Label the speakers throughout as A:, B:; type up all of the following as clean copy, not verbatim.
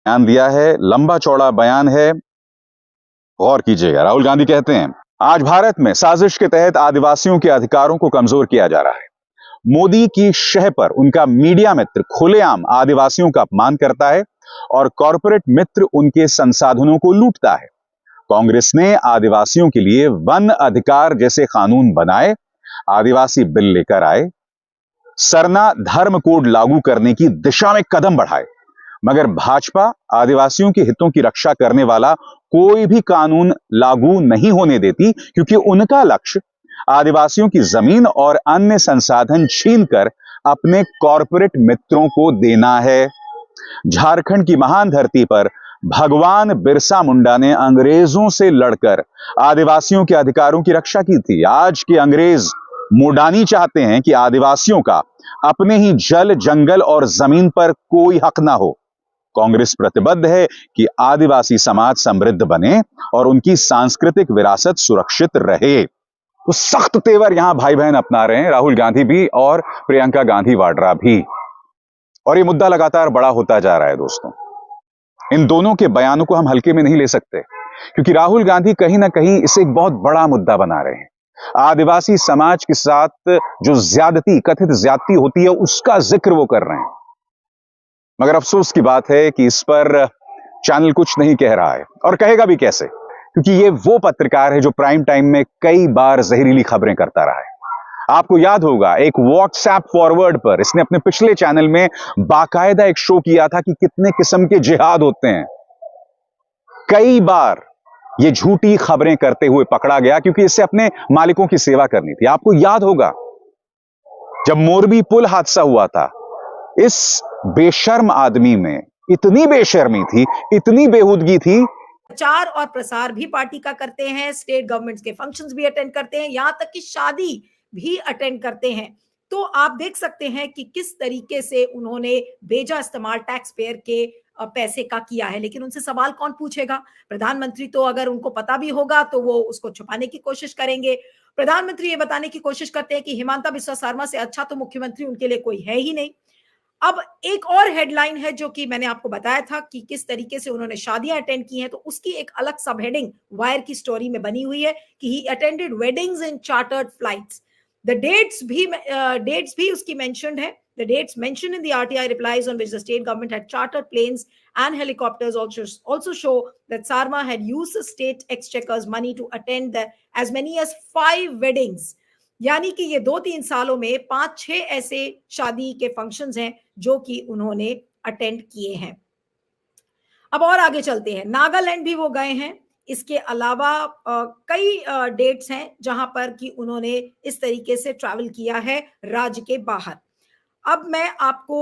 A: बयान दिया है, लंबा चौड़ा बयान है, गौर कीजिएगा। राहुल गांधी कहते हैं, आज भारत में साजिश के तहत आदिवासियों के अधिकारों को कमजोर किया जा रहा है। मोदी की शह पर उनका मीडिया मित्र खुलेआम आदिवासियों का अपमान करता है और कॉरपोरेट मित्र उनके संसाधनों को लूटता है। कांग्रेस ने आदिवासियों के लिए वन अधिकार जैसे कानून बनाए, आदिवासी बिल लेकर आए, सरना धर्म कोड लागू करने की दिशा में कदम बढ़ाए, मगर भाजपा आदिवासियों के हितों की रक्षा करने वाला कोई भी कानून लागू नहीं होने देती, क्योंकि उनका लक्ष्य आदिवासियों की जमीन और अन्य संसाधन छीनकर अपने कॉरपोरेट मित्रों को देना है। झारखंड की महान धरती पर भगवान बिरसा मुंडा ने अंग्रेजों से लड़कर आदिवासियों के अधिकारों की रक्षा की थी। आज के अंग्रेज मोडानी चाहते हैं कि आदिवासियों का अपने ही जल, जंगल और जमीन पर कोई हक ना हो। कांग्रेस प्रतिबद्ध है कि आदिवासी समाज समृद्ध बने और उनकी सांस्कृतिक विरासत सुरक्षित रहे। तो सख्त तेवर यहां भाई बहन अपना रहे हैं, राहुल गांधी भी और प्रियंका गांधी वाड्रा भी। और ये मुद्दा लगातार बड़ा होता जा रहा है दोस्तों। इन दोनों के बयानों को हम हल्के में नहीं ले सकते, क्योंकि राहुल गांधी कहीं ना कहीं इसे एक बहुत बड़ा मुद्दा बना रहे हैं। आदिवासी समाज के साथ जो ज्यादती, कथित ज्यादती होती है, उसका जिक्र वो कर रहे हैं। मगर अफसोस की बात है कि इस पर चैनल कुछ नहीं कह रहा है, और कहेगा भी कैसे, क्योंकि ये वो पत्रकार है जो प्राइम टाइम में कई बार जहरीली खबरें करता रहा है। आपको याद होगा, एक व्हाट्सएप फॉरवर्ड पर इसने अपने पिछले चैनल में बाकायदा एक शो किया था कि कितने किस्म के जिहाद होते हैं। कई बार ये झूठी खबरें करते हुए पकड़ा गया, क्योंकि इससे अपने मालिकों की सेवा करनी थी। आपको याद होगा, जब मोरबी पुल हादसा हुआ था, इस बेशर्म आदमी में इतनी बेशर्मी थी, इतनी बेहूदगी थी।
B: प्रचार और प्रसार भी पार्टी का करते हैं, स्टेट गवर्नमेंट्स के फंक्शंस भी अटेंड करते हैं, यहां तक कि शादी भी अटेंड करते हैं। तो आप देख सकते हैं कि किस तरीके से उन्होंने बेजा इस्तेमाल टैक्स पेयर के पैसे का किया है। लेकिन उनसे सवाल कौन पूछेगा? प्रधानमंत्री तो अगर उनको पता भी होगा तो वो उसको छुपाने की कोशिश करेंगे। प्रधानमंत्री ये बताने की कोशिश करते हैं कि हिमांता बिस्वा शर्मा से अच्छा तो मुख्यमंत्री उनके लिए कोई है ही नहीं। अब एक और हेडलाइन है जो कि मैंने आपको बताया था कि किस तरीके से उन्होंने शादियां अटेंड की हैं, तो उसकी एक अलग सब हेडिंग वायर की स्टोरी में बनी हुई है कि he attended weddings in chartered flights. The dates भी उसकी मेंशन्ड है. The dates mentioned in the RTI replies on which the state government had chartered planes and helicopters also show that Sarma had used the state exchequer's money to attend as many as 5 weddings. यानी कि ये 2-3 सालों में 5-6 ऐसे शादी के functions हैं जो कि उन्होंने अटेंड किए हैं। अब और आगे चलते हैं, नागालैंड भी वो गए हैं। इसके अलावा कई डेट्स हैं जहां पर कि उन्होंने इस तरीके से ट्रैवल किया है राज्य के बाहर। अब मैं आपको,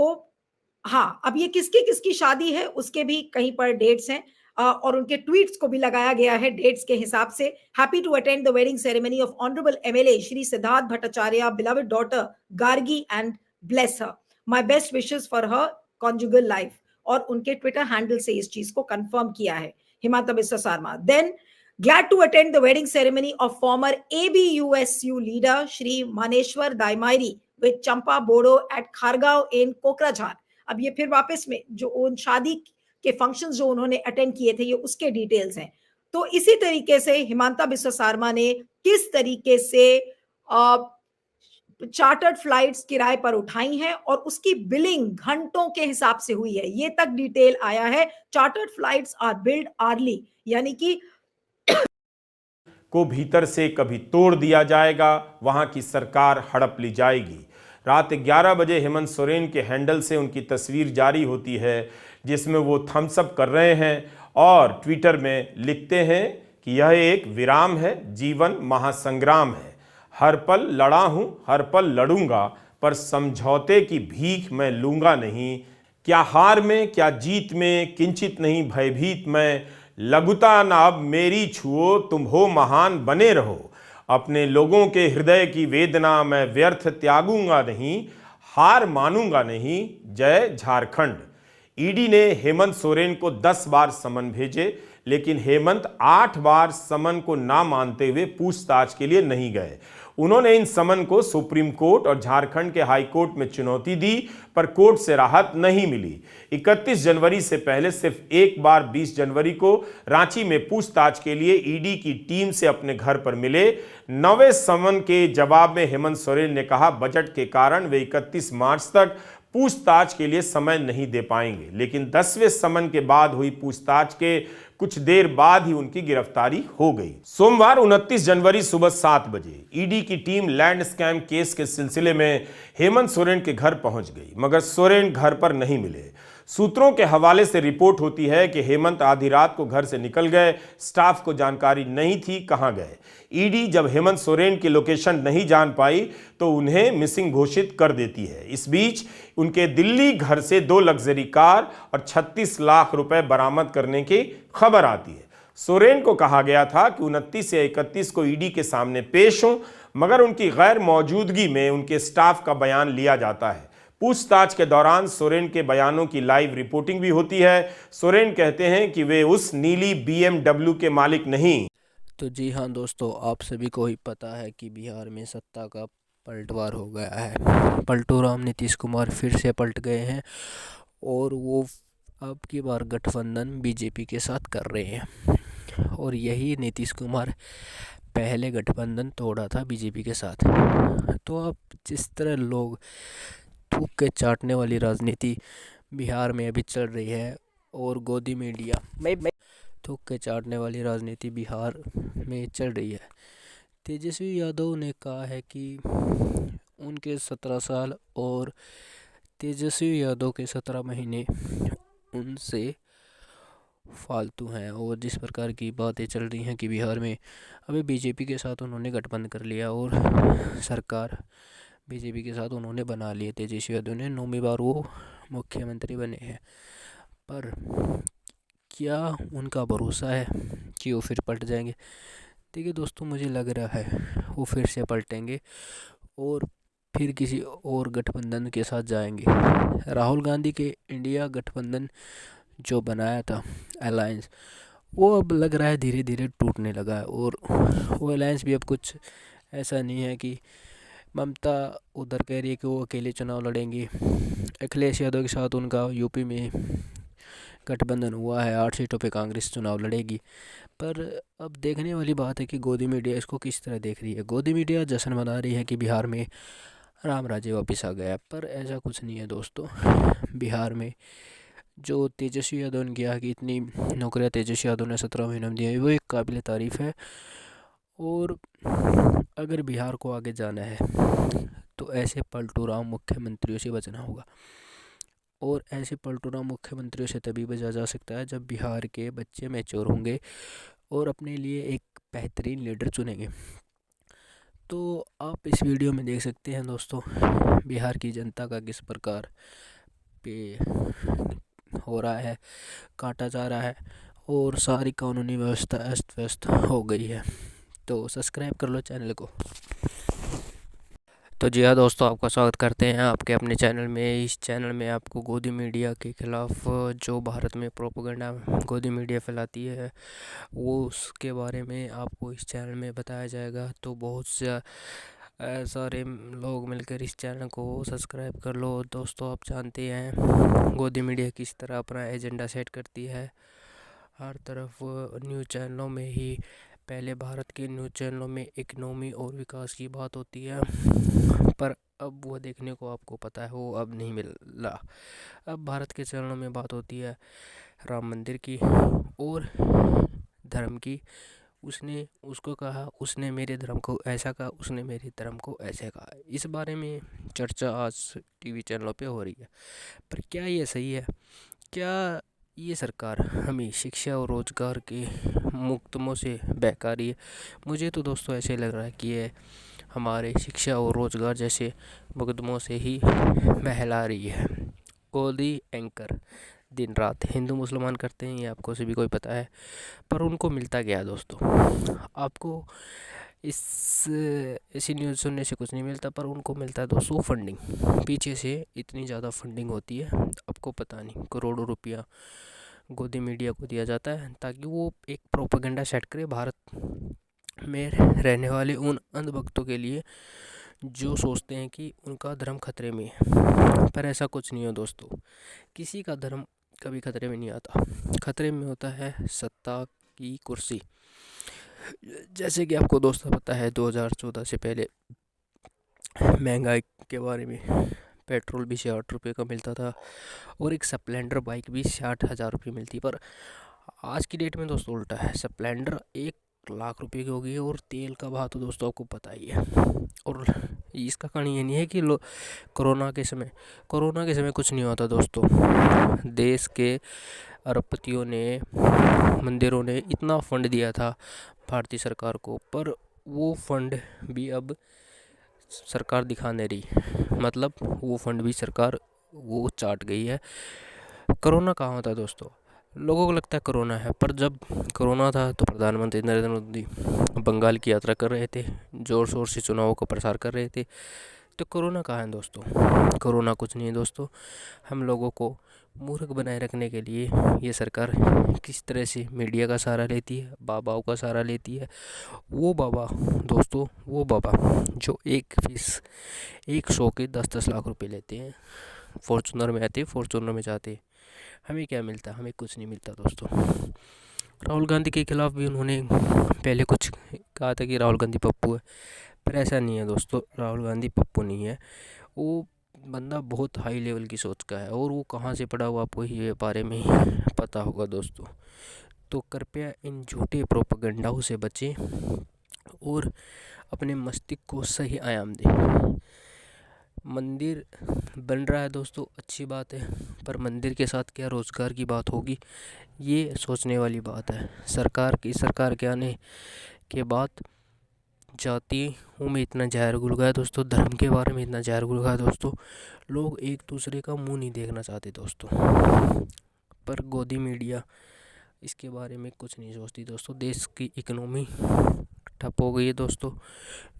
B: हाँ, अब ये किसकी किसकी शादी है उसके भी कहीं पर डेट्स हैं और उनके ट्वीट्स को भी लगाया गया है डेट्स के हिसाब से। Happy to attend the wedding ceremony of honourable MLA Shri Siddhartha Bhattacharya beloved daughter Gargi and bless her, my best wishes for her conjugal life. और उनके ट्विटर हैंडल से इस चीज को कंफर्म किया है Himanta Biswa Sarma. Then glad to attend the wedding ceremony of former ABUSU leader Shri Maneshwar Daimairi with Champa Bodo at Khargaon in Kokrajhar। अब ये फिर वापस में जो उन शादी के फंक्शंस जो उन्होंने अटेंड किए थे, ये उसके डिटेल्स हैं। तो इसी तरीके से हिमांता बिस्वा शर्मा ने किस तरीके से चार्टर्ड फ्लाइट्स किराए पर उठाई हैं और उसकी बिलिंग घंटों के हिसाब से हुई है, ये तक डिटेल आया है। Chartered flights are billed early, यानी कि
C: को भीतर से कभी तोड़ दिया जाएगा, वहां की सरकार हड़प ली जाएगी। रात 11 बजे हेमंत सोरेन के हैंडल से उनकी तस्वीर जारी होती है जिसमें वो थम्स अप कर रहे हैं और ट्विटर में लिखते हैं कि यह एक विराम है, जीवन महासंग्राम है, हर पल लड़ा हूं, हर पल लड़ूंगा, पर समझौते की भीख मैं लूंगा नहीं। क्या हार में क्या जीत में किंचित नहीं भयभीत मैं, लघुता ना अब मेरी छुओ, तुम हो महान बने रहो, अपने लोगों के हृदय की वेदना मैं व्यर्थ त्यागूंगा नहीं, हार मानूंगा नहीं, जय झारखंड। ईडी ने हेमंत सोरेन को 10 बार समन भेजे, लेकिन हेमंत 8 बार समन को ना मानते हुए पूछताछ के लिए नहीं गए। उन्होंने इन समन को सुप्रीम कोर्ट और झारखंड के हाई कोर्ट में चुनौती दी, पर कोर्ट से राहत नहीं मिली। 31 जनवरी से पहले सिर्फ एक बार 20 जनवरी को रांची में पूछताछ के लिए ईडी की टीम से अपने घर पर मिले। 9वें समन के जवाब में हेमंत सोरेन ने कहा बजट के कारण वे 31 मार्च तक पूछताछ के लिए समय नहीं दे पाएंगे, लेकिन 10वें समन के बाद हुई पूछताछ के कुछ देर बाद ही उनकी गिरफ्तारी हो गई। सोमवार 29 जनवरी सुबह 7 बजे ईडी की टीम लैंड स्कैम केस के सिलसिले में हेमंत सोरेन के घर पहुंच गई, मगर सोरेन घर पर नहीं मिले। सूत्रों के हवाले से रिपोर्ट होती है कि हेमंत आधी रात को घर से निकल गए, स्टाफ को जानकारी नहीं थी कहां गए। ईडी जब हेमंत सोरेन की लोकेशन नहीं जान पाई तो उन्हें मिसिंग घोषित कर देती है। इस बीच उनके दिल्ली घर से 2 लग्जरी कार और 36 लाख रुपए बरामद करने की खबर आती है। सोरेन को कहा गया था कि 29 या 31 को ईडी के सामने पेश हों, मगर उनकी गैर मौजूदगी में उनके स्टाफ का बयान लिया जाता है। पूछताछ के दौरान सोरेन के बयानों की लाइव रिपोर्टिंग भी होती है। सोरेन कहते हैं कि वे उस नीली BMW के मालिक नहीं।
D: तो जी हाँ दोस्तों, आप सभी को ही पता है कि बिहार में सत्ता का पलटवार हो गया है। पलटू राम नीतीश कुमार फिर से पलट गए हैं और वो अब की बार गठबंधन बीजेपी के साथ कर रहे हैं। और यही नीतीश कुमार पहले गठबंधन तोड़ा था बीजेपी के साथ। तो अब जिस तरह लोग थूक के चाटने वाली राजनीति बिहार में अभी चल रही है और गोदी मीडिया थूक के चाटने वाली राजनीति बिहार में चल रही है। तेजस्वी यादव ने कहा है कि उनके 17 साल और तेजस्वी यादव के 17 महीने उनसे फालतू हैं। और जिस प्रकार की बातें चल रही हैं कि बिहार में अभी बीजेपी के साथ उन्होंने गठबंधन कर लिया और सरकार बीजेपी के साथ उन्होंने बना लिए। तेजस्वी यादव ने 9वीं बार वो मुख्यमंत्री बने हैं, पर क्या उनका भरोसा है कि वो फिर पलट जाएंगे? देखिए दोस्तों, मुझे लग रहा है वो फिर से पलटेंगे और फिर किसी और गठबंधन के साथ जाएंगे। राहुल गांधी के इंडिया गठबंधन जो बनाया था अलायंस, वो अब लग रहा है धीरे धीरे टूटने लगा है। और वो अलायंस भी अब कुछ ऐसा नहीं है कि ममता उधर कह रही है कि वो अकेले चुनाव लड़ेंगी। अखिलेश यादव के साथ उनका यूपी में गठबंधन हुआ है, 8 सीटों पे कांग्रेस चुनाव लड़ेगी। पर अब देखने वाली बात है कि गोदी मीडिया इसको किस तरह देख रही है। गोदी मीडिया जश्न मना रही है कि बिहार में राम राज्य वापस आ गया, पर ऐसा कुछ नहीं है दोस्तों। बिहार में जो तेजस्वी यादव ने किया कि इतनी नौकरियां तेजस्वी यादव ने 17 महीनों में दी, वो एक काबिल तारीफ़ है। और अगर बिहार को आगे जाना है तो ऐसे पलटू राम मुख्यमंत्रियों से बचना होगा। और ऐसे पलटू राम मुख्यमंत्रियों से तभी बचा जा सकता है जब बिहार के बच्चे मैच्योर होंगे और अपने लिए एक बेहतरीन लीडर चुनेंगे। तो आप इस वीडियो में देख सकते हैं दोस्तों, बिहार की जनता का किस प्रकार पे हो रहा है, काटा जा रहा है और सारी कानूनी व्यवस्था अस्त व्यस्त हो गई है। तो सब्सक्राइब कर लो चैनल को। तो जी हाँ दोस्तों, आपका स्वागत करते हैं आपके अपने चैनल में। इस चैनल में आपको गोदी मीडिया के खिलाफ जो भारत में प्रोपेगेंडा गोदी मीडिया फैलाती है वो उसके बारे में आपको इस चैनल में बताया जाएगा। तो बहुत से सारे लोग मिलकर इस चैनल को सब्सक्राइब कर लो। दोस्तों, आप जानते हैं गोदी मीडिया किस तरह अपना एजेंडा सेट करती है। हर तरफ न्यूज़ चैनलों में ही पहले भारत के न्यूज़ चैनलों में इकनॉमी और विकास की बात होती है, पर अब वो देखने को आपको पता है वो अब नहीं मिल रहा। अब भारत के चैनलों में बात होती है राम मंदिर की और धर्म की। उसने उसको कहा, उसने मेरे धर्म को ऐसा कहा, उसने मेरे धर्म को ऐसे कहा। इस बारे में चर्चा आज टीवी चैनलों पे हो रही है। पर क्या ये सही है? क्या ये सरकार हमें शिक्षा और रोज़गार के मुकदमों से बहका रही है? मुझे तो दोस्तों ऐसे लग रहा है कि ये हमारे शिक्षा और रोज़गार जैसे मुकदमों से ही बहला रही है। गोदी एंकर दिन रात हिंदू मुसलमान करते हैं, ये आपको सभी को ही पता है। पर उनको मिलता क्या है दोस्तों? आपको ऐसी न्यूज़ सुनने से कुछ नहीं मिलता, पर उनको मिलता है दोस्तों फंडिंग। पीछे से इतनी ज़्यादा फंडिंग होती है, आपको पता नहीं, करोड़ों रुपया गोदी मीडिया को दिया जाता है ताकि वो एक प्रोपेगेंडा सेट करे भारत में रहने वाले उन अंधभक्तों के लिए जो सोचते हैं कि उनका धर्म खतरे में है। पर ऐसा कुछ नहीं है दोस्तों, किसी का धर्म कभी खतरे में नहीं आता। खतरे में होता है सत्ता की कुर्सी। जैसे कि आपको दोस्तों पता है 2014 से पहले महंगाई के बारे में, पेट्रोल भी 60 रुपये का मिलता था और एक स्प्लेंडर बाइक भी 60,000 रुपये मिलती। पर आज की डेट में दोस्तों उल्टा है, स्प्लेंडर 1,00,000 रुपये की हो गई और तेल का भाव तो दोस्तों आपको पता ही है। और इसका कारण ये नहीं है कि कोरोना के समय कुछ नहीं होता दोस्तों। देश के अरबपतियों ने, मंदिरों ने इतना फंड दिया था भारतीय सरकार को, पर वो फंड भी अब सरकार दिखा नहीं रही। मतलब वो फंड भी सरकार वो चाट गई है। कोरोना कहाँ होता है दोस्तों? लोगों को लगता है कोरोना है, पर जब कोरोना था तो प्रधानमंत्री नरेंद्र मोदी बंगाल की यात्रा कर रहे थे, ज़ोर शोर से चुनावों का प्रसार कर रहे थे। तो कोरोना कहाँ है दोस्तों? कोरोना कुछ नहीं है दोस्तों। हम लोगों को मूर्ख बनाए रखने के लिए ये सरकार किस तरह से मीडिया का सहारा लेती है, बाबाओं का सहारा लेती है। वो बाबा दोस्तों, वो बाबा जो एक शो के 10-10 लाख रुपए लेते हैं, फॉर्चूनर में आते, फॉर्चूनर में जाते, हमें क्या मिलता? हमें कुछ नहीं मिलता दोस्तों। राहुल गांधी के खिलाफ भी उन्होंने पहले कुछ कहा था कि राहुल गांधी पप्पू है, पर ऐसा नहीं है दोस्तों। राहुल गांधी पप्पू नहीं है। वो बंदा बहुत हाई लेवल की सोच का है और वो कहाँ से पड़ा हुआ आपको ये बारे में पता होगा दोस्तों। तो कृपया इन झूठे प्रोपेगेंडाओं से बचें और अपने मस्तिष्क को सही आयाम दें। मंदिर बन रहा है दोस्तों, अच्छी बात है, पर मंदिर के साथ क्या रोज़गार की बात होगी, ये सोचने वाली बात है। सरकार के आने के बाद जातियों में इतना जहर घुल गया दोस्तों, धर्म के बारे में इतना जहर घुल गया दोस्तों, लोग एक दूसरे का मुंह नहीं देखना चाहते दोस्तों। पर गोदी मीडिया इसके बारे में कुछ नहीं सोचती दोस्तों। देश की इकोनॉमी ठप हो गई है दोस्तों,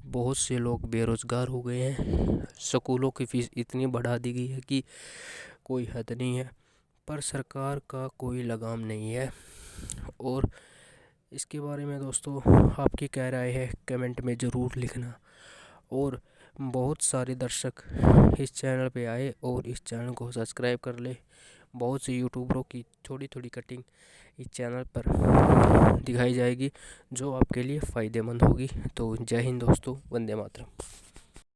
D: बहुत से लोग बेरोज़गार हो गए हैं, स्कूलों की फीस इतनी बढ़ा दी गई है कि कोई हद नहीं है, पर सरकार का कोई लगाम नहीं है। और इसके बारे में दोस्तों आपकी क्या राय है कमेंट में ज़रूर लिखना। और बहुत सारे दर्शक इस चैनल पे आए और इस चैनल को सब्सक्राइब कर ले। बहुत से यूट्यूबरों की थोड़ी थोड़ी कटिंग इस चैनल पर दिखाई जाएगी जो आपके लिए फ़ायदेमंद होगी। तो जय हिंद दोस्तों, वंदे मातरम।